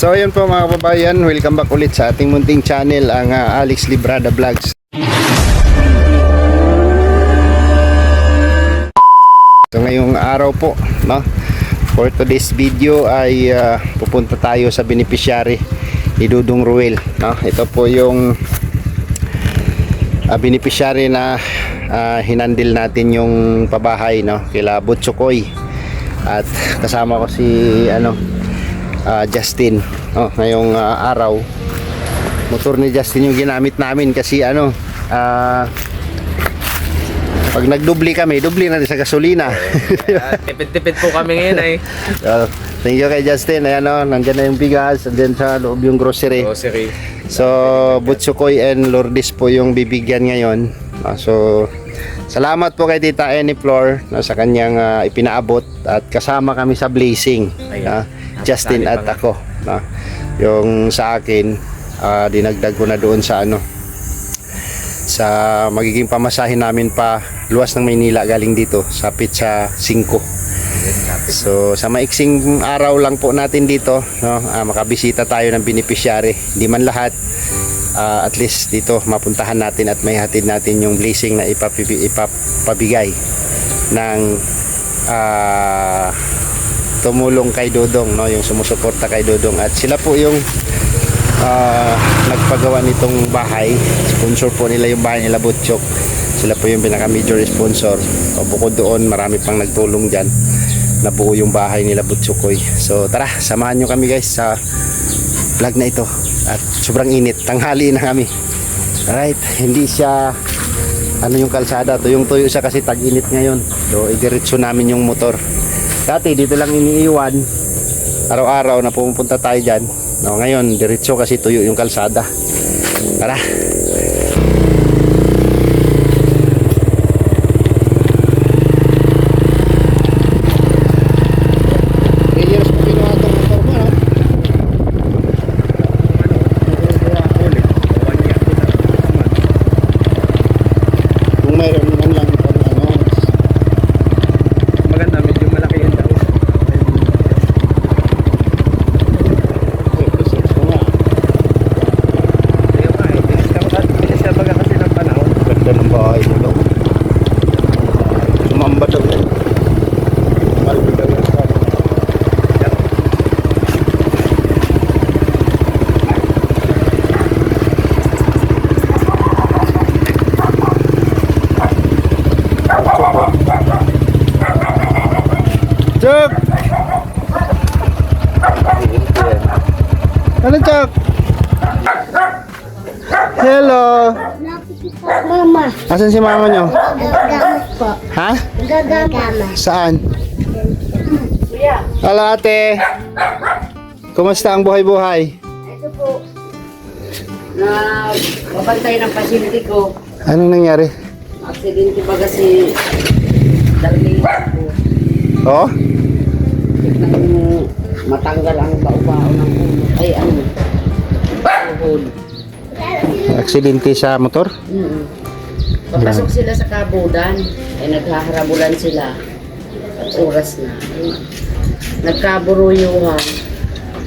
So yun po mga kababayan, welcome back ulit sa ating munting channel, ang Alex Librada Vlogs. So ngayong araw po, no, for today's video ay pupunta tayo sa beneficiary ni Dudong Ruel, no? Ito po yung beneficiary na hinandil natin yung pabahay, no, kila Butchokoy. At kasama ko si Justin. Ngayong araw, motor ni Justin yung ginamit namin kasi pag nagdubli kami, dubli na rin sa gasolina. Tipid-tipid po kami ngayon ay. Thank you kay Justin. Ayan, nandyan na yung bigas, andyan sa loob yung grocery. So Butchokoy and Lourdes po yung bibigyan ngayon. So salamat po kay Tita Annie Flor sa kanyang ipinaabot, at kasama kami sa blessing, Justin at ako, yung sa akin dinagdag ko na doon sa sa magiging pamasahin namin pa luwas ng Maynila galing dito sa Pizza 5. So sa maiksing araw lang po natin dito, makabisita tayo ng beneficiary. Hindi man lahat, at least dito mapuntahan natin at may hatid natin yung blessing na ipapabigay ng tumulong kay Dudong, no, yung sumusuporta kay Dudong. At sila po yung nagpagawa nitong bahay. Sponsor po nila yung bahay nila Butchok. Sila po yung pinaka major sponsor. So, bukod doon, marami pang nagtulong dyan. Nabuo yung bahay nila Butchokoy. So tara, samahan nyo kami guys sa vlog na ito. At sobrang init, tanghali na kami. Alright, hindi siya yung kalsada, tuyong tuyo siya kasi tag-init ngayon. So idiretso namin yung motor. Dati dito lang iniiwan araw-araw na pumupunta tayo dyan. No, ngayon diretso kasi tuyo yung kalsada. Tara. Chok! Ano, Chok? Hello! Mama. Asan si mama nyo? Gagamot po. Ha? Gagamot. Saan? Halo ate! Kumusta ang buhay-buhay? Ito po, na mabantay ng pasyente ko. Anong nangyari? Aksidente baga si Darlene po. Oh? Nang matanggal ang bao-bao ng ulo. Ay, tuhod. Aksidente sa motor? Papasok sila sa kabudan. Ay, naghaharabulan sila. At oras na. Nagkaburuyuhan.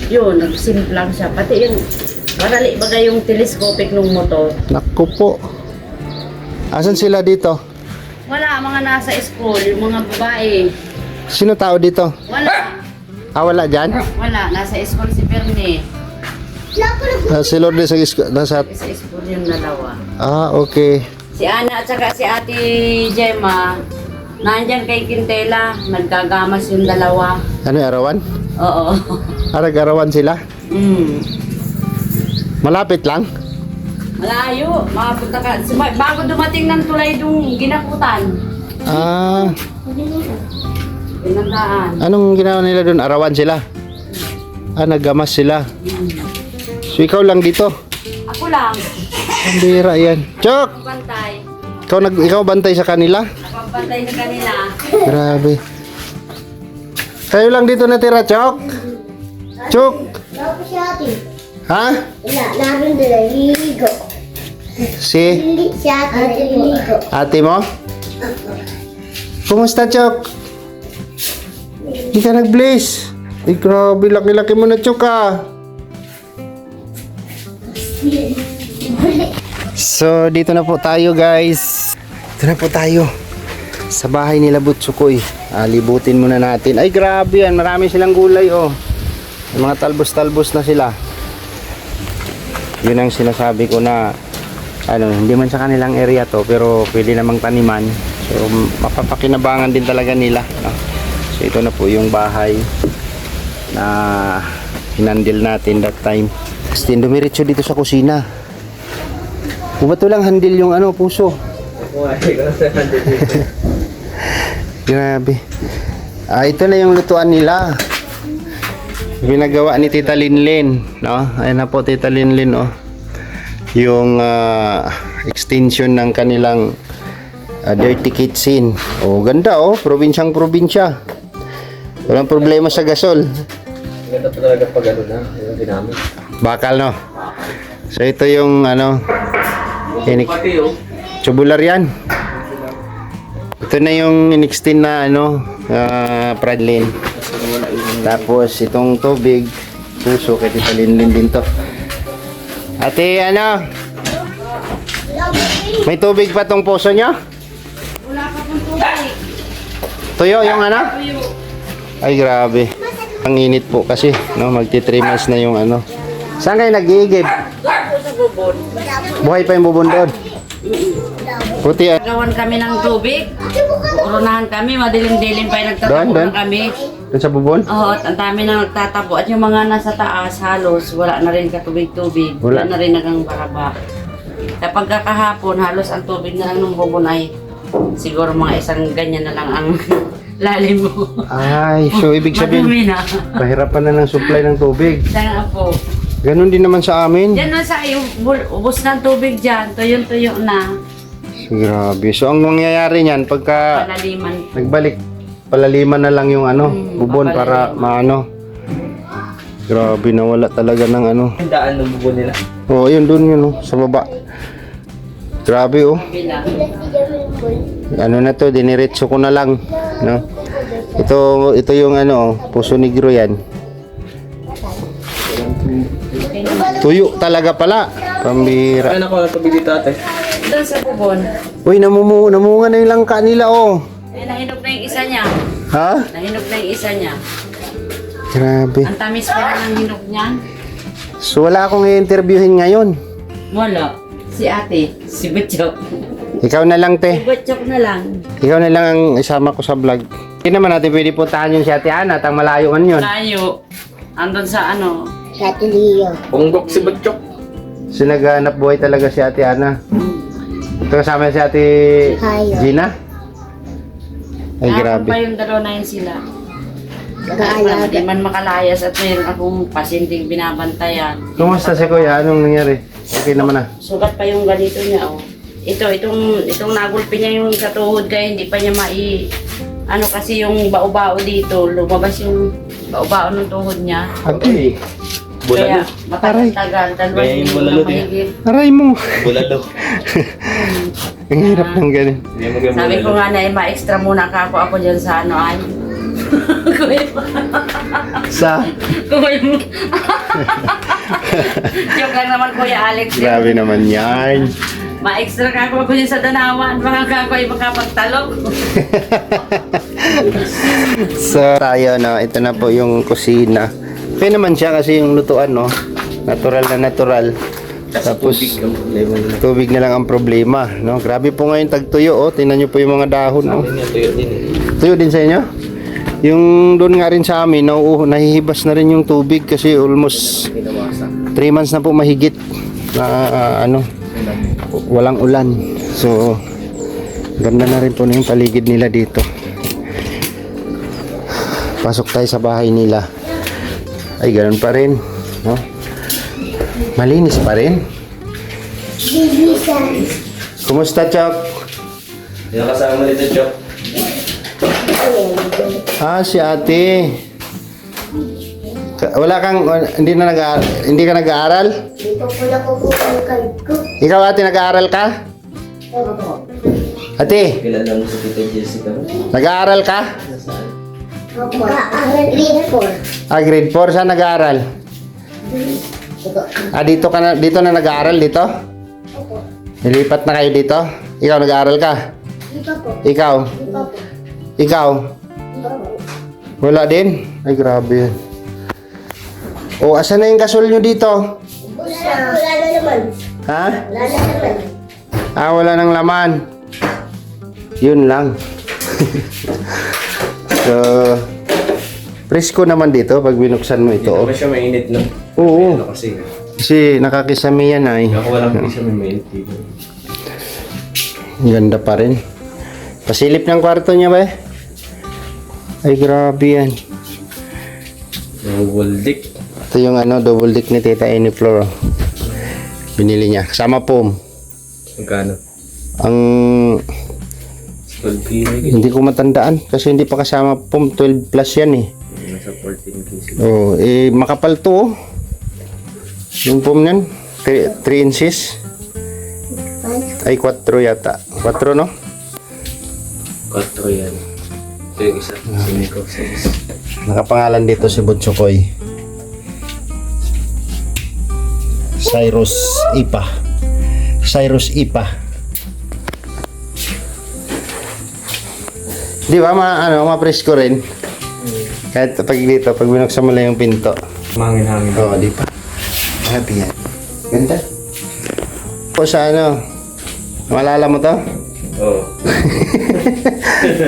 Yun, nagsimplang siya. Pati yung, marali baga yung telescopic ng motor. Naku po. Asan sila dito? Wala, mga nasa school, yung mga babae. Sino tao dito? Wala. Wala dyan? Wala, nasa school si Perni. Si Lourdes nasa... Sa school yung dalawa. Okay. Si Ana at saka si Ate Gemma, nandyan kay Quintela, nagkagamas yung dalawa. Ano yung arawan? Oo. Arag-arawan sila? Malapit lang? Malayo, makapunta ka. Bago dumating ng tulay yung ginakutan. Pinandaan. Anong ginawa nila doon? Arawan sila? Naggamas sila. So ikaw lang dito? Ako lang, Ang bira yan. Chok! bantay. Ikaw bantay sa kanila? Nakapantay sa kanila. Grabe. Kayo lang dito natira, Chok? Chok! Wala po si ate. Ha? Wala, namin nila hiligo. Si Hindi si ate hiligo. ate mo? Kumusta, Chok? Hindi ka nag-blaze. Ay, grabe, laki-laki mo na, Chok, ah. So, dito na po tayo guys. Dito na po tayo sa bahay nila Butsukoy. Libutin muna natin. Ay, grabe yan. Marami silang gulay, oh. May mga talbos-talbos na sila. Yun ang sinasabi ko na hindi man sa kanilang area to, pero pwede namang taniman. So, mapapakinabangan din talaga nila. No? So, ito na po yung bahay na hinandil natin that time. Kasi dumiretso dito sa kusina. Kung ba ito lang handil yung puso? Grabe. Ito na yung lutuan nila. Binagawa ni Tita Linlin, no? Ayan na po Tita Linlin, oh. Yung extension ng kanilang dirty kitchen. Oh, ganda, oh. Probinsyang probinsya. Walang problema sa gasol. Ganda pa talaga pag yung ginamit. Bakal, no? So ito yung Pati oh. tubular yan. Ito na yung in-extend na pradlin. Tapos itong tubig, puso kay Tita Linlin din to. Ate, may tubig pa tong puso nyo? Wala pa pong tubig. Tuyo yung Tuyo. Ay, grabe. Ang init po kasi, no? Magti 3 months na yung Saan kayo nag-iigib? Doon sa bubon. Buhay pa yung bubon doon. Puti, Gawan kami ng tubig. Urunahan kami, madilim-dilim pa yung nagtatabo Doon? na kami. doon sa bubon? Oo, at ang dami na nagtatabo. At yung mga nasa taas, halos, wala na rin katubig-tubig. Wala. Wala na rin nagang baraba. Kapag kakahapon, halos ang tubig na lang ng bubon ay siguro mga isang ganyan na lang ang lalim mo. Ay, so ibig sabihin, Madumi na. pahirapan na ng supply ng tubig. Sana po. Ganun din naman sa amin. Diyan na sa yung ubos ng tubig dyan, tuyo-tuyo na. So, grabe. So, ang mangyayari niyan, pagka Panaliman. nagbalik, palaliman na lang yung bubon para maano. Grabe, nawala talaga ng Yung daan ng bubo nila. Oh, ayun doon yun, sa baba. Grabe, oh. Bila. Na to, diniretso ko na lang, no? Ito yung puso negro yan. Tuyo talaga pala. Pambira. Ay, naku, tubig dito ate. Doon sa bubon. Uy, namunga na yung langka nila, oh. Eh, nahinog na yung isa niya. Ha? Nahinog na yung isa niya. Grabe. Ang tamis pa lang ng hinog niyan. So, wala akong i-interviewin ngayon. Wala. Si ate, si Butchok. Ikaw na lang, Si te. Butchok na lang. Ikaw na lang ang isama ko sa vlog. Hindi naman natin pwede puntahan yung si Ate Ana at ang malayo man yun. Layo. Andun sa Sa Tulio. Punggok si Butchok. So, naghanap buhay talaga si Ate Ana. Ito kasama si Ate Hayo. Gina. Ay, Kahapon grabe. pa yung dalawa na yun sila. Nag-aalaga. Hindi man makalayas at mayroon akong pasyenteng binabantayan. Kumusta si Kuya? Anong nangyari? Okay naman na. Sugat pa yung ganito niya, oh. Itong nagulpi niya yung sa tuhod kaya hindi pa niya kasi yung bao-bao dito, lumabas yung bao-bao ng tuhod niya. Okay. Kaya Bulalo. matagal-tagal, dalawang Kaya yung linggo bulalo na niya. mahigit. Aray mo. Bulalo. Ang hirap ng ganun. Hindi mo ganun Sabi ko bulalo. nga na, ma-extra muna ako dyan sa ay. Sa? Joke lang naman Kuya Alex. Grabe naman yan. Ma-extra ka ako dyan sa Danawan. Baka kako ay makapagtalog. So, tayo ito na po yung kusina. Okay naman siya kasi yung lutuan, no? Natural na natural. Tapos, tubig na lang ang problema, no? Grabe po ngayon tagtuyo, oh. Tingnan nyo po yung mga dahon, oh. Sabi niya, tuyo din eh. Tuyo din sa inyo? Yung doon nga rin sa amin, nahihibas na rin yung tubig kasi almost Pinawasan. 3 months na po mahigit na walang ulan. So, ganda na rin po na yung paligid nila dito. Pasok tayo sa bahay nila. Ay, ganun pa rin, no? Malinis pa rin. Bibisan. Kumusta, Chok? Yung kasama dito, Chok. Si ate. Wala kang, hindi ka nag-aaral? Dito po na po ang card ko. Ikaw ate, nag-aaral ka? Opo. Ate, Kilala mo sa Tita Jessica. nag-aaral ka? Opo. Grade 4. Grade 4, saan nag-aaral? Dito ka na, dito na nag-aaral dito? Opo. Nilipat na kayo dito? Ikaw nag-aaral ka? Di pa po. Ikaw? Di pa po. Ikaw? Di pa po. Wala din? Ay, grabe yan. O, asan na yung gasol nyo dito? Wala na naman. Ha? Wala na naman. Wala nang laman. Yun lang. So, presko naman dito pag binuksan mo ito. Hindi Oh. naman siya mainit, no? Oo. Ano kasi, Kasi nakakisami yan ay. ako walang isa may mainit dito. Ganda pa rin. Pasilip ng kwarto niya ba eh? Ay, grabe yan. Yung Waldic. Ito yung ano, double deck ni Tita Any Floor. Binili niya. Kasama foam. Magkano? Ang 12K na yun. hindi ko matandaan kasi hindi pa kasama foam. 12 plus yan eh. Nasa 14K. Oh, makapal to oh. Yung foam yan. 3 inches. Ay, 4 yata. 4 no? 4 yan. Ito yung isa. Siniko. Nakapangalan dito si Butsukoy. Cyrus Ipa. Cyrus Ipa. Di ba ma-presko rin? Kahit pag dito, pag binuksan mo lang yung pinto. Mangin-hangin. Oo, di ba? Happy yan. Ganda. O sa ano? Malala mo to? Oo.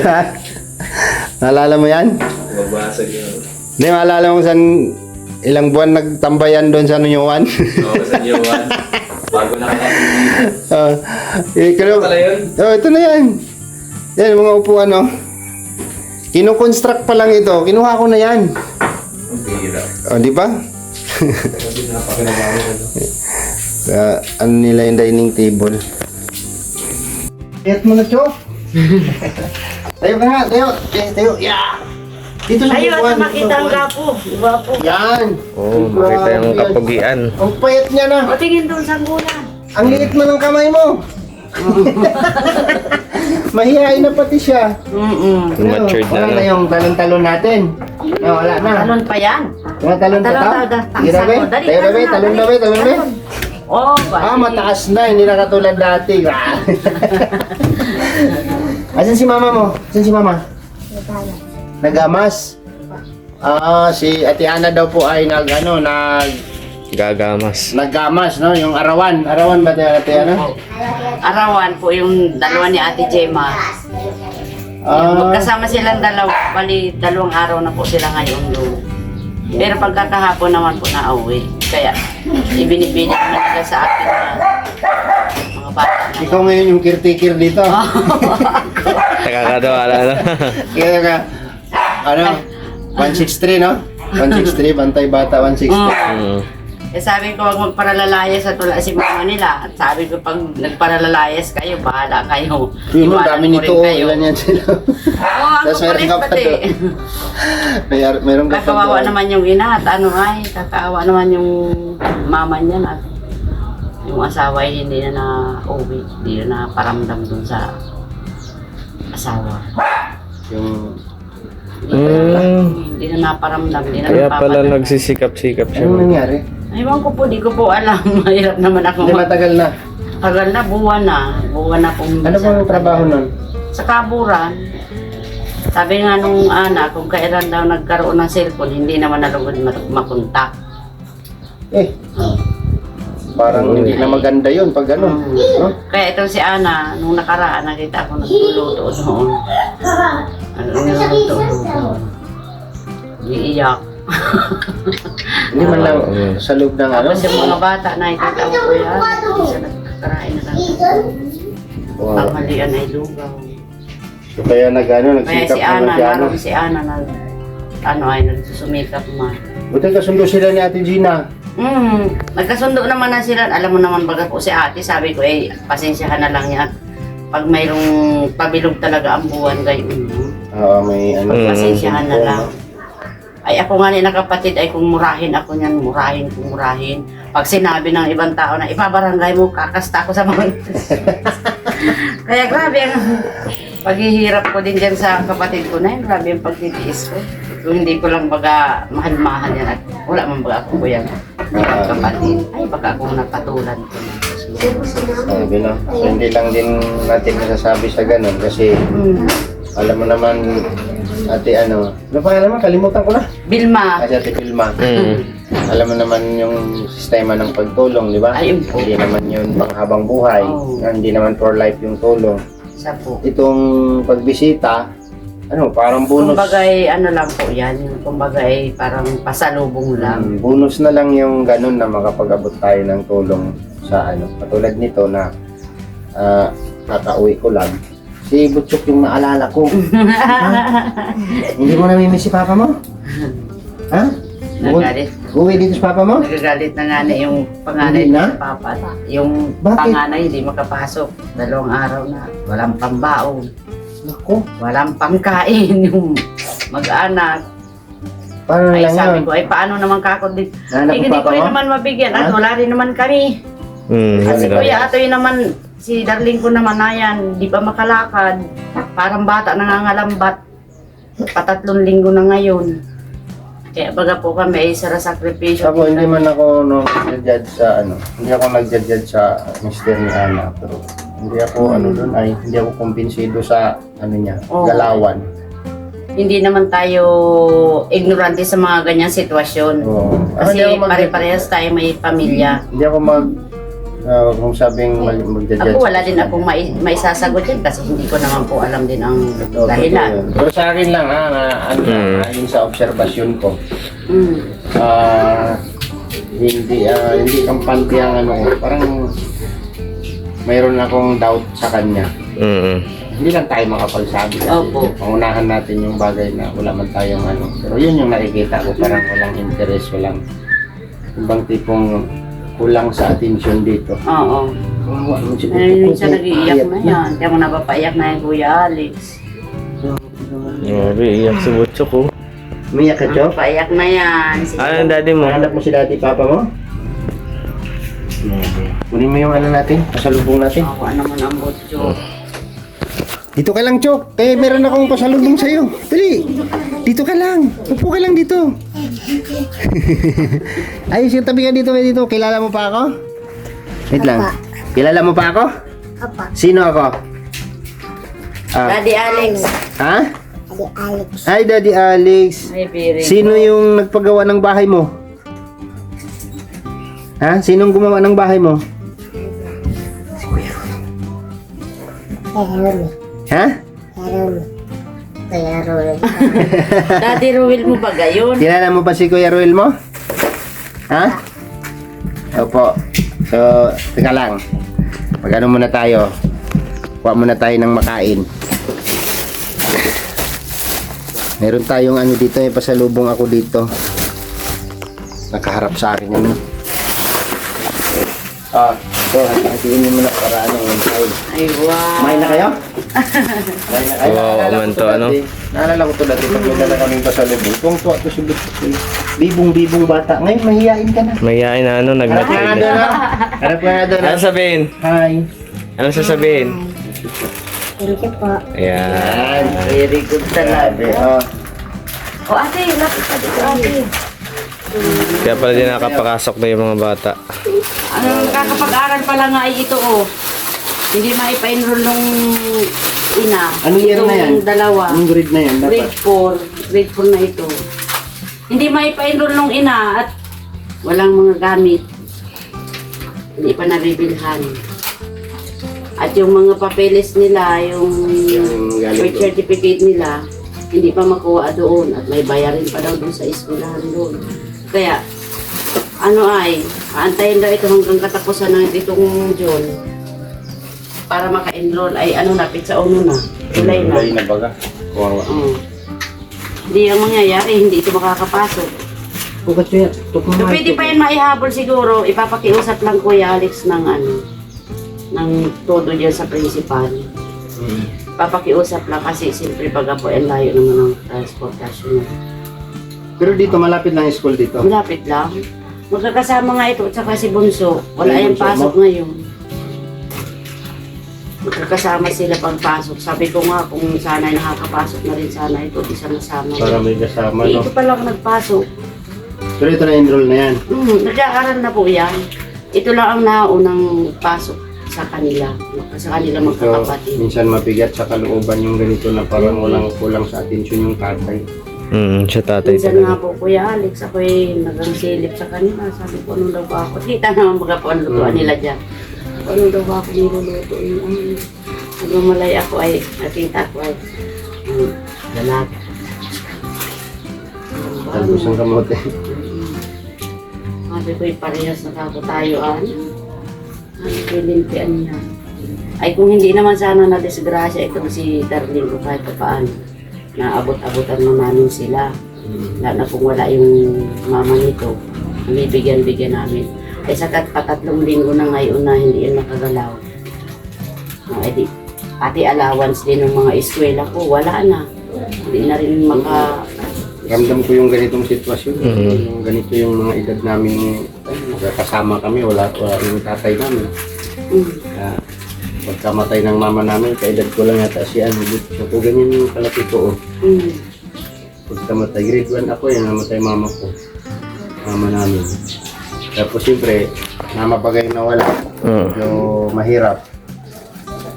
Ha? Naalala mo yan? Babasag yun. Hindi, maalala mo saan ilang buwan nagtambayan doon sa Nunyuan? Oo, sa Yuan. Bago na kaya. Ito pala yun? ito na yan. Yan, mga upuan, no? Kino-construct pa lang ito. Kinuha ko na yan. Ang bihira. O, di ba? Kasi napakinabago ko. Ano nila yung dining table. Kayat mo na, Cho. Tayo ka nga, tayo. Tayo, yeah. Dito sa Ayun, upuan. makita ang gapo. Gapo. Yan. Oo, makita yung kapugian. Ang payat niya na. O, tingin doon sa gulan. Ang liit mo ng kamay mo. Mahihain na pati siya. Matured Wala na yung talon-talon natin. Wala na. Talon pa yan. Mga talon pa Talon, ta? talon. Hindi na ba? Dali, Tayo na ba? talon na, Talon na ba? dali. Talon na ba? Oh, bali. Mataas na. Hindi na katulad dati. Asan si mama mo? Asan si mama? Nagamas. Si Ate Ana daw po ay Gagamas. naggamas, no? Yung arawan. Arawan ba tayo, Ate Ana? Arawan po yung dalawa ni Ate Gemma. Magkasama silang dalawa. Bali, 2 araw na po sila ngayon doon. Pero pagkakahapon naman po na uwi. Kaya, ibinibili naman nila sa akin na mga bata na. Ikaw ngayon yung caretaker dito. Nakakatawa na. Kaya ka, 163, no? 163, bantay bata, 160. Eh sabi ko, huwag magparalalayas at wala si mama nila. At sabi ko, pag nagparalalayas kayo, bahala kayo. Yun mo, Iwanan dami ko nito, rin kayo. ilan yan sila. Oo, ang Tapos meron kukulit ka pa pati. to. Meron ka pa Kakawawa doon. naman yung ina at kakaawa naman yung mama niya at yung asawa ay hindi na na-uwi, hindi na paramdam dun sa asawa. Yung, Hindi na naparamdam, hindi na Kaya pala napapadala. nagsisikap-sikap siya. anong nangyari? Ewan ko po, di ko po alam. Mahirap naman ako. Hindi matagal na. Tagal na, buwan na. Buwan na pong Ano ba yung trabaho nun? Sa kaburan. Sabi nga nung anak, kung kailan daw nagkaroon ng cellphone, hindi naman nalugod makontak. Parang hindi na maganda yun pag ano. No? Kaya itong si Ana, nung nakaraan, nakita ko nagluluto doon. Nagluluto doon. Iiyak. Hindi man lang sa loob ng ano. Tapos yung mga bata, nakikita ko po yan. Isa nagkakarain na lang. Pangmalian ay lugaw. So, kaya Kaya nagsikap si Ana, na ano. naroon si Ana ay nagsusumikap man. Buti kasundo sila ni Ate Gina. Nagkasundo naman na sila. Alam mo naman baga po si ate, sabi ko pasensyahan na lang yan. Pag mayroong pabilog talaga ang buwan gayon. Oo, may ano. Pasensyahan na lang. Ay ako nga ni nakapatid ay kung murahin ako niyan, murahin. Pag sinabi ng ibang tao na ipabarangay mo, kakasta ako sa mga. Kaya grabe ang paghihirap ko din dyan sa kapatid ko na yun. Grabe yung pagtitiis ko. Kung hindi ko lang baga mahal-mahal yan at wala man baga ako yan. kapatid. Ay, baka kung napatulan ko na. Sabi no? So, hindi lang din natin masasabi sa ganun kasi alam mo naman, ate ano pangalan mo? Kalimutan ko na. Bilma. Kasi ate Vilma. Alam mo naman yung sistema ng pagtulong, di ba? Ayun po. Hindi naman yun panghabang buhay. Oo. Hindi naman for life yung tulong. Isa po. Itong pagbisita, parang bonus. Kumbagay, ano lang po yan. Kumbagay, parang pasalubong lang. Bonus na lang yung ganun na makapag-abot tayo ng tulong sa katulad nito na kakauwi ko lang. Si Butchok yung naalala ko. Ha? Hindi mo namimiss si Papa mo? Ha? Nagalit. Uwi dito si Papa mo? Nagagalit na nga na yung panganay Hindi na? ng papa. Yung Bakit? panganay hindi makapasok. 2 araw na. Walang pambaon. Naku, Walang pangkain. Yung mag-anak. paano Ay lang sabi yun? ko, ay paano naman kako din? Nahanap Eh, mo hindi Papa ko rin mo? naman mabigyan. Ha? At wala rin naman kami. Kasi Kuya Atoy naman, si darling ko naman na yan, di pa makalakad. Parang bata nangangalambat. 3 linggo na ngayon. Kaya baga po kami ay sakripisyo. Ako, hindi man ako nag-judge sa hindi ako nag-judge sa mister ni Ana, pero hindi ako doon hindi ako kumbinsido sa niya, Oo. galawan. Hindi naman tayo ignorante sa mga ganyang sitwasyon. Oo. Kasi Hindi ako pare-parehas tayo may pamilya. Hindi ako kung sabing mag-judge. Ako wala din akong maisasagot yan kasi hindi ko naman po alam din ang dahilan. Pero sa akin lang ayon sa obserbasyon ko, Mm. hindi kampante ang parang mayroon akong doubt sa kanya. Hindi lang tayo makapagsabi kasi Opo. pangunahan natin yung bagay na wala man tayong pero yun yung nakikita ko, parang walang interest, walang ibang tipong kulang sa attention dito. Oo. Minsan nag-iiyak na yan. Kaya mo napapaiyak na yung Kuya Alex. Grabe, iyak si Butchok ko. Umiyak ka, Chok? Napapaiyak na yan. Ano ang daddy mo? Hanap mo si daddy, papa mo? Kunin mo yung natin, pasalubong natin. Ako naman ang butso. Dito ka lang, Chok. Meron akong pasalubong sa'yo. Dali. Dito ka lang. Upo ka lang dito. Ayos yung tabi ka dito. Kilala mo pa ako? Wait lang. Kilala mo pa ako? Apa. Sino ako? Daddy Alex. Ha? Adi Alex. Hi, Daddy Alex. Ay, Piri. Sino yung nagpagawa ng bahay mo? Ha? Sinong gumawa ng bahay mo? Aaron. Ha? Aaron. Kaya Aaron. Daddy Ruel mo ba gayon? Kilala mo pa si Kuya Ruel mo? Ha? Opo. So, teka lang. Mag-ano muna tayo. Kuha muna tayo ng makain. Meron tayong dito, may pasalubong ako dito. Nakaharap sa akin yan. So, hatiin niyo muna para yung kain. Ay, wow. Kumain na kayo? Kumain na kayo? Wow, Naalala ko man to to, dati. Naalala ko to dati pag may dala kaming pasalubong. Tuwang-tuwa to si Butchok. Bibong-bibong bata. Ngayon, mahihain ka na. Mayayain na Harap ka nga nag-mature doon, na. ha? Harap ka nga doon, ha? Ano sabihin? Hi. Ano sasabihin? Thank you po. Ayan. Yan. Very good Grabe, talaga. oh. O ate, lapit ka dito ate. Kaya pala din nakapakasok na yung mga bata. Ang kakapag-aral pala nga ay ito Hindi maipa-enroll nung ina. Anong year na yan? Itong dalawa. Anong grade na yan? Grade Dapat. 4. Grade 4 na ito. Hindi maipa-enroll nung ina at walang mga gamit. Hindi pa nabibilhan. At yung mga papeles nila, yung galing birth doon. certificate nila, hindi pa makuha doon at may bayarin pa daw doon sa eskwelahan doon. Kaya, aantayin daw ito hanggang katapusan ng itong June para maka-enroll ay napit sa uno na. July na. July na baga. Kawawa. Hindi ang mangyayari, hindi ito makakapasok. Bukat yun. So, pwede pa yan maihabol siguro, ipapakiusap lang Kuya Alex ng todo dyan sa principal. Papakiusap lang kasi siyempre pag po ang layo naman ng transportasyon. Pero dito, malapit lang yung school dito. Malapit lang. Magkakasama nga ito at saka si Bunso. Wala Si yung Bunso pasok mo? ngayon. Magkakasama sila pagpasok. Sabi ko nga kung sana nakakapasok na rin sana ito, di sama-sama. Para may kasama, no? Ito pa lang nagpasok. Pero ito na-enroll na yan. Nag-aaral na po yan. Ito lang ang naunang pasok sa kanila So, magkakapatid. minsan mabigat sa kalooban yung ganito na parang walang kulang sa atensyon yung tatay. Siya tatay Minsan nga talaga. po, Kuya Alex, ako'y nagangsilip sa kanila. Sabi ko, ano daw ba ako? Kita naman baga po ang lutuan nila dyan. Ano daw ba ako niluluto? Nagmamalay ako ay, nakita ko ay, lalaki. Talbos ang kamote. Sabi ko'y parehas na kako tayo, pilimpian niya. Ay kung hindi naman sana na disgrasya ito si Darlene ko kahit pa paano. Naabot-abotan na namin sila. Lalo na kung wala yung mama nito, bibigyan namin. Ay sakat pa 3 linggo na ngayon na hindi yun nakagalaw. Ay di, pati allowance din ng mga eskwela ko, wala na. Hindi na rin Ramdam ko yung ganitong sitwasyon. Yung ganito yung mga edad namin, kasama kami, wala yung tatay namin. Pagkamatay ng mama namin, kaedad ko lang yata si Ano. So, kung ganyan yung kalaki ko, pagkamatay, grade 1 ako, yung namatay mama ko. Mama namin. Tapos siyempre, namabagay na wala. So, mahirap.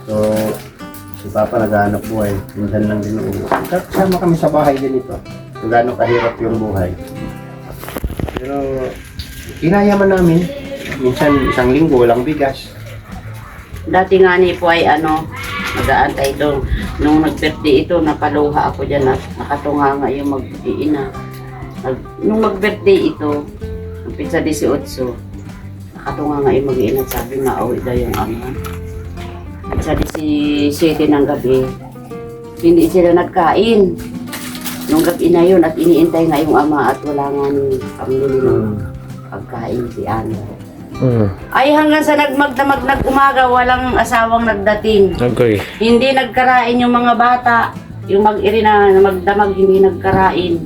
So, si Papa naghahanap buhay. Minsan lang din uwi. Kasama kami sa bahay din ito. Kung gaano kahirap yung buhay. Pero, kinayaman namin. Minsan, 1 linggo, walang bigas. Dati nga ni po ay mag-aantay ito. Nung nag-birthday ito, napaluha ako dyan at nakatunga nga yung mag-iina. Nung mag-birthday ito, ng pizza 18, nakatunga nga yung mag-iina at sabi mauwi daw yung ama. Pizza 17 ng gabi, hindi sila nagkain. Nung gabi na yun at iniintay nga yung ama at wala nga ng pamilya ng pagkain si Ano. Ay hanggang sa nagmagdamag nag-umaga, walang asawang nagdating. Okay. Hindi nagkarain yung mga bata. Yung mag-iri na magdamag, hindi nagkarain.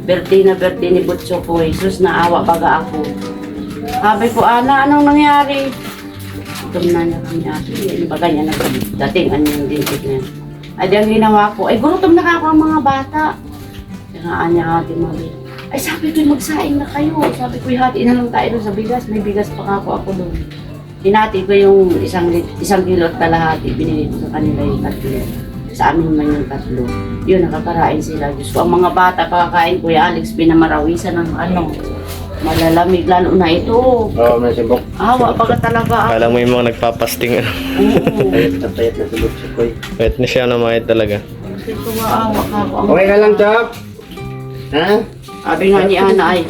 Birthday ni Butso po. Jesus, naawa baga ako. Sabi ko, Ana, anong nangyari? Ito na niya kami ate. Yung baga niya nagdating, ano yung dintik niya. Ay, di ang ginawa ko, ay gurutom na ako ang mga bata. Kaya niya ate mali. Ay sabi ko, magsaing na kayo. Sabi ko, hati na lang tayo doon sa bigas. May bigas pa ako doon. Hinati ko yung isang kilo at kalahati. Binili ko sa kanila yung 3. Sa amin man yung 3. Yun, nakakarain sila. Diyos ko, ang mga bata pakakain, Kuya Alex, pinamarawisan ng malalamig. Lalo na ito. Oo, may sibok. Awa, baga talaga. Kala mo yung mga nagpapasting. Oo. Tayat na sibok si Koy. Wait na siya na mahit talaga. Ito nga, awa ka ako. Okay ka lang, Chop? Ha? Sabi nga ni Ana ay,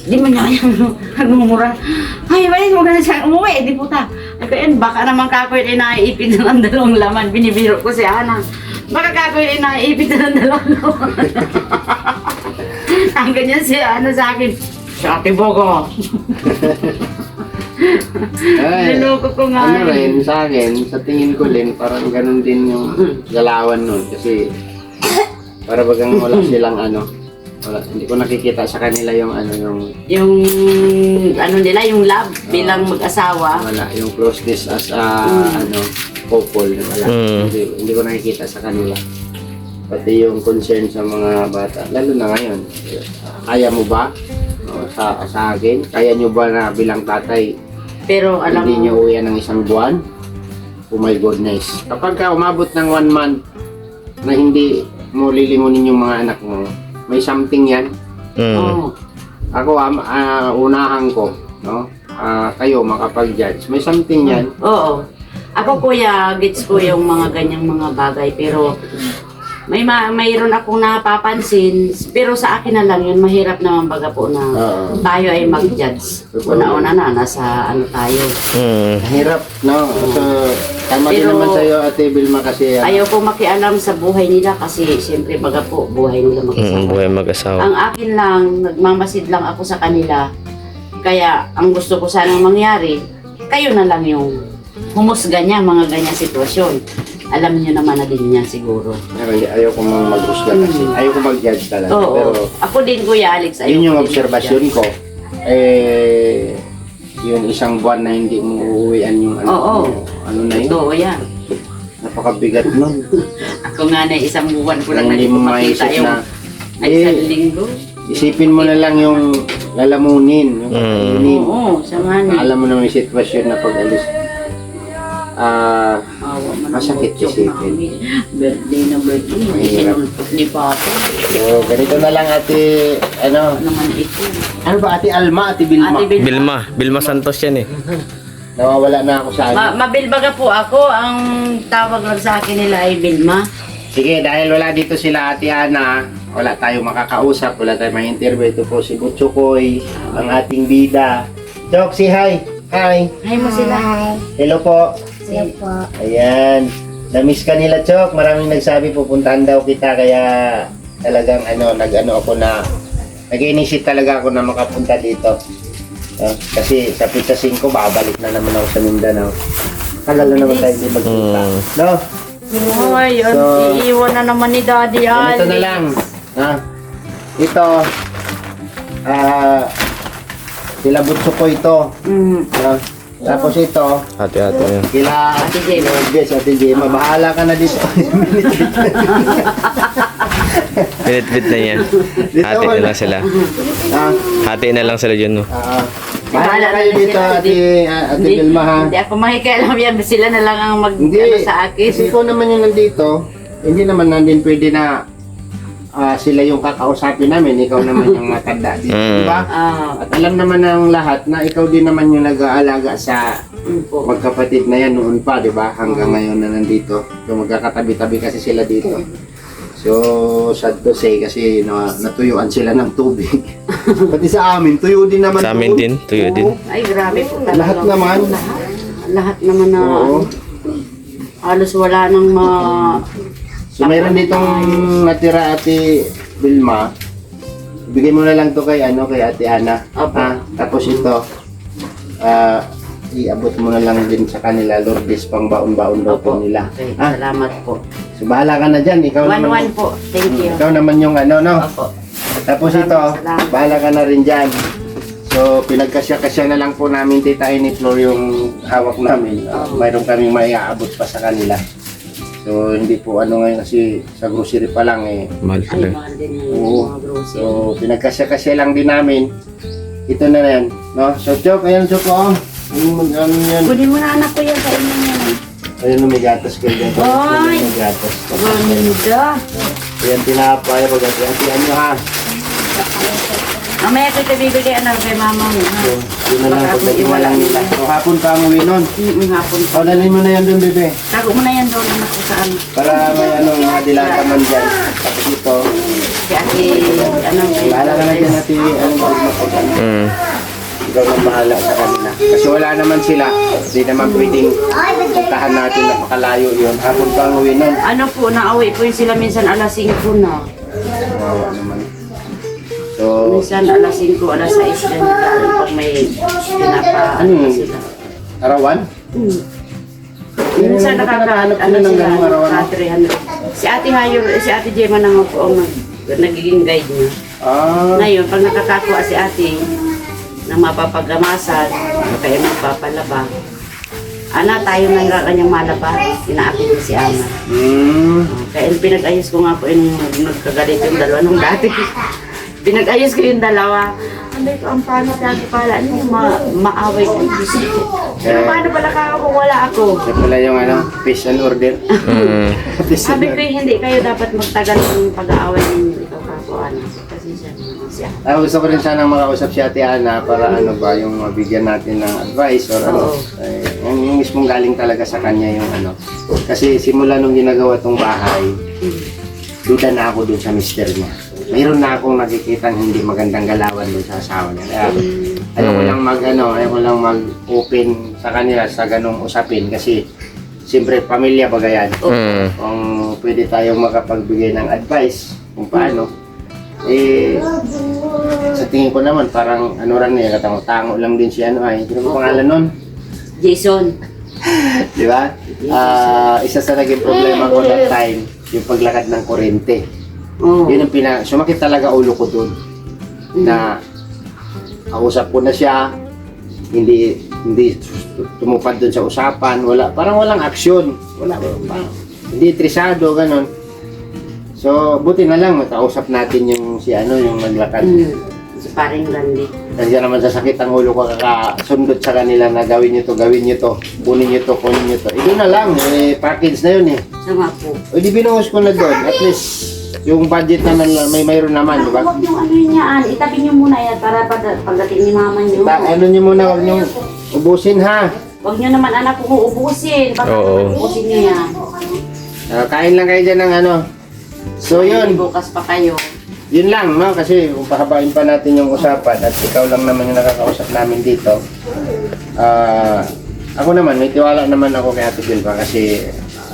di man niya yan, nagmumura. Ay, wait, huwag na siya umuwi, di puta. Ay, kaya baka naman kakoy ay naiipit na ng 2 laman. Binibiro ko si Ana. Baka kakoy ay naiipit na ng 2 laman. Ang ganyan si Ana sa akin, si Ate Bogo. Ay, Niloko ko nga. ano rin, sa akin, sa tingin ko din, parang ganun din yung galawan nun. Kasi, para bagang wala silang wala, hindi ko nakikita sa kanila yung Yung, nila, yung love bilang mag-asawa. wala, yung closeness as couple, wala. Hindi ko nakikita sa kanila. Pati yung concern sa mga bata, lalo na ngayon. Kaya mo ba? Sa akin, kaya nyo ba na bilang tatay, Pero alam hindi mo, nyo uwian ng 1 buwan? Oh my goodness. Kapag ka umabot ng 1 month na hindi mo lilingunin yung mga anak mo, may something yan. oh, Ako, unahan ko, no? Kayo makapag-judge. May something yan. oo. Ako kuya, gets ko yung mga ganyang mga bagay, pero mayroon akong napapansin, pero sa akin na lang yun, mahirap naman baga po na Oo. tayo ay mag-judge. Una-una na, nasa tayo. Hirap, no? So, tama din Pero- naman sa'yo, Ate Vilma, kasi Ayaw ko makialam sa buhay nila kasi siyempre baga po, buhay nila mag-asawa. Buhay mag-asawa. Ang akin lang, nagmamasid lang ako sa kanila. Kaya, ang gusto ko sanang mangyari, kayo na lang yung humusga niya, mga ganyang sitwasyon. Alam niyo naman na din niya siguro. pero ayaw ko mag-husga kasi. Ayaw ko mag-judge talaga. Oo. Pero, Ako din, Kuya Alex. yun yung ayoko din obserbasyon ko. Yun 1 buwan na hindi mo uuwian yung Oo. na yun. Totoo yan. Napakabigat nun. Ako nga na 1 buwan ko lang Hindi mo makita maisip yung na, ay isang linggo. Isipin mo na lang yung lalamunin, yung kakainin. Oo, samahan. Alam mo naman yung sitwasyon na pag-alis. Awa man ang Masakit butchok isipin. namin. Birthday na birthday. Mahirap. Sinulpot ni Papa. So, ganito na lang ate, ano Naman ito. ba ate Alma, ate Bilma? Ate Bil. Bilma Santos yan eh. Nawawala na ako sa ano. Mabilbaga po ako. Ang tawag lang sa akin nila ay Bilma. Sige, dahil wala dito sila ate Ana, wala tayong makakausap, wala tayong may interview. Ito po si Butchokoy, ang ating bida. Chok, say hi. Hi. Hay mo sila. Hi. Hello po. Hello po. Ayan. Na-miss ka nila, Chok. Maraming nagsabi pupuntahan daw kita, kaya talagang nag-ano ako na, nag-initiate talaga ako na makapunta dito. Kasi sa Pizza 5, babalik na naman ako sa Mindanao. Tagal na naman tayo hindi magpunta. No? Ay, So, iiwan na naman ni Daddy Ali. Ganito na lang. Ha? Ito, sila Butso ko ito. Mm. Tapos ito, Hati-hati yan. kila Ate Gemma. Yes, Ate Gemma. Bahala ka na dito. Pinit-pit na yan. Hati na lang sila. Ah, Hati na lang sila dyan, no? bahala kayo dito, Ate Vilma, ha? Hindi ako makikialam yan. Sila na lang ang Hindi, sa akin. kasi ikaw naman yung nandito, hindi naman nandun pwede na sila yung kakausapin namin, ikaw naman yung matanda dito, di ba? At alam naman ng lahat na ikaw din naman yung nag-aalaga sa Po. magkapatid na yan noon pa, di ba? Hanggang ngayon na nandito. So magkakatabi-tabi kasi sila dito. So, sad to say kasi natuyuan sila ng tubig. Pati sa amin, tuyo din naman. Sa amin doon. din, tuyo Oo. din. Ay, grabe po talaga. Lahat naman. Lahat naman na Oo. halos wala nang So, mayroon ditong natira Ate Vilma. Bigay mo na lang to kay Ate Ana. Opo. Tapos ito, iabot mo na lang din sa kanila, Lourdes, pang baon-baon daw po nila. Okay, Ah, salamat po. so bahala ka na dyan. Ikaw naman, 1-1 po. Thank you. ikaw naman yung no? Opo. Tapos Maraming ito, salamat. bahala ka na rin dyan. So, pinagkasya-kasya na lang po namin Tita Amy Flor yung hawak namin. Mayroon kaming maiaabot pa sa kanila. So, hindi po ngayon kasi sa grocery pa lang Mahal Ay, talaga. mahal din yung Oo. mga grocery. So, pinagkasya-kasya lang din namin. Ito na yan. No? So, Chok, ayan Chok ko. Ano yan? Kunin mo na anak ko yan sa inyo yan. Ayun, may gatas kayo dyan. Ay! May gatas. Ganda. Ayan, tinapay. Pag-atihan nyo ha. Mamaya ko ito bibigay anak kay mama mo. Ha? So, yun na lang. Baka Pagdating na iwala lang nila. nila. So, hapon pa ang uwi nun. Hapon po. O, dalhin mo na yan dun, bebe. Tago mo na yan doon anak ko saan. Para may mga dilata man dyan. Tapos ito. Si ate, Bahala ka na dyan, Ate. Magpag-ano. Ikaw nang bahala sa kanila. Kasi wala naman sila. Hindi naman pwedeng puntahan natin na makalayo yun. Hapon pa ang uwi nun. Ano po, nauwi po yun sila minsan alas 5 na. Kawawa naman. So, Minsan alas 5, alas 6 din. Pag may Ano yun? sila. arawan? Minsan Nakahanap ano sila ng sila, ganung arawan. 300. Si Ate Gemma na nga po ang nagiging guide niya. Ngayon, pag nakakakuha si ate ng mapapagamasan, kayo magpapalaba, tayo na nga kanyang malaba, inaapit ko si Ama. Kaya pinag-ayos ko nga po yung nagkagalit yung dalawa nung dati. Pinag-ayos ko yung dalawa. Anday ko, ang paano lagi pala, maaway ko. Pero paano pala kung wala ako? Ito pala yung fish and order. Fish and Sabi ko, order. hindi kayo dapat magtagal ng pag-aaway ninyo. Ikaw kakuan. Kasi siya. Gusto ko rin sanang makausap si Ate Ana para yung mabigyan natin ng advice or Oo. yung mismong galing talaga sa kanya yung Kasi simula nung ginagawa tong bahay, duda na ako dun sa mister niya. Mayroon na akong nakikita hindi magandang galawan dun sa asawa niya. Kaya ayoko lang mag-open sa kanila sa ganong usapin kasi siyempre pamilya bagayan. Kung pwede tayong makapagbigay ng advice kung paano, sa tingin ko naman parang rin katango-tango lang din si ano ba pangalan nun? Jason. Di ba? Isa sa naging problema ko that time, yung paglakad ng kuryente. Oh. Yun ang sumakit talaga ulo ko dun. Na kausap ko na siya, hindi tumupad dun sa usapan, parang walang aksyon. Hindi interesado, ganon. So, buti na lang, makausap natin yung si ano, yung naglakad. Si paring Randy. Nandiyan naman sasakit ang ulo ko kakasundot sa kanila na gawin nyo to, kunin nyo to, kunin nyo to. Ito na lang, package na yun eh. Sama po. O di binuhos ko na doon, at least yung budget naman mayroon naman, di ba? Huwag niyong ano yun yan. Itabi niyo muna yan para pagdating ni mama niyo. Ano nyo muna, huwag nyo ubusin ha. Huwag niyo naman anak kung uubusin. Baka Oo. uubusin niyo yan. Kain lang kayo dyan ng ano. So yun, Bukas pa kayo. yun lang, no? Kasi kung pahabain pa natin yung usapan at ikaw lang naman yung nakakausap namin dito. Ako naman, may tiwala naman ako kay Ate Vilma kasi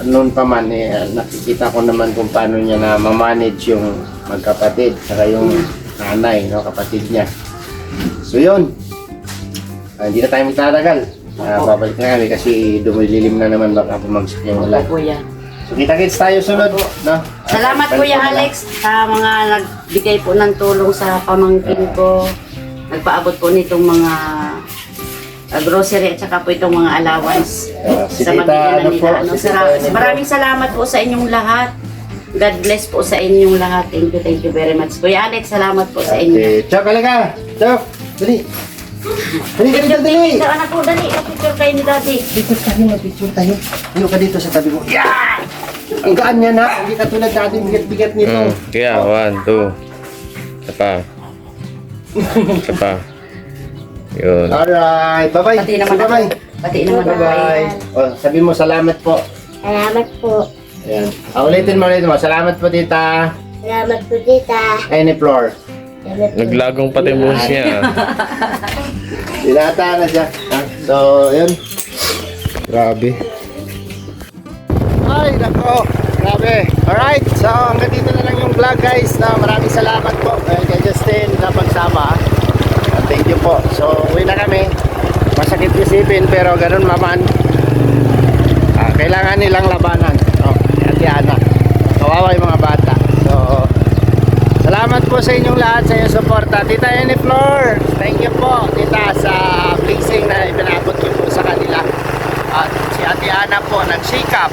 noon pa man, nakikita ko naman kung paano niya na ma-manage yung magkapatid saka yung nanay, no? Kapatid niya. So yun, hindi na tayo magtatagal. Babalik na kami kasi dumililim na naman baka bumagsak yung ulan. Opo, kuya. So kita-kits tayo sunod, no? Salamat Balik Kuya na lang. Alex sa mga nagbigay po ng tulong sa pamangkin ko. Nagpaabot po nitong mga grocery at saka po itong mga allowance Si sa Tita, mag-iinan ano po? nila. Si Tita, ano po? Maraming salamat po sa inyong lahat. God bless po sa inyong lahat. Thank you very much. Kuya Alex, salamat po sa inyo. Chok, halika! Chok! Dali! Dali ka dito, dali! Sa anak ko, dali. Picture kayo ni Daddy. Picture tayo, mag-picture tayo. Ano ka dito sa tabi mo? Yeah! Ang gaan niya na. Hindi ka tulad natin bigat-bigat nito. Kaya, 1, 2. Isa pa. Isa pa. Yun. Alright, bye-bye. Pati naman ako. Bye-bye. Pati naman ako. Bye-bye. Oh, sabi mo, salamat po. Salamat po. Ayan. Ulitin mo. Salamat po, tita. Salamat po, tita. Any floor. Salamat po. Naglagong pati yung buhos niya. Dilata na siya. So, yun. Grabe. Ay, nako. Grabe. Alright. So, hanggang dito na lang yung vlog, guys. Maraming salamat po kay Justin na pagsama. Thank you po. So, uwi na kami. Masakit isipin, pero ganun maman. Kailangan nilang labanan. At Ana. Kawawa yung mga bata. So, salamat po sa inyong lahat sa inyong suporta. Tita Any Floor, thank you po, tita, sa blessing na ipinabot ko po sa kanila. At si Ate Ana po nagsikap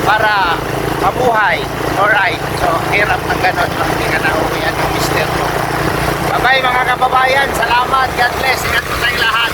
para mabuhay. Alright, so hirap ng ganon. Hindi ka na uwian yung mister mo. Bye bye mga kababayan, salamat, God bless, ingat po tayong lahat.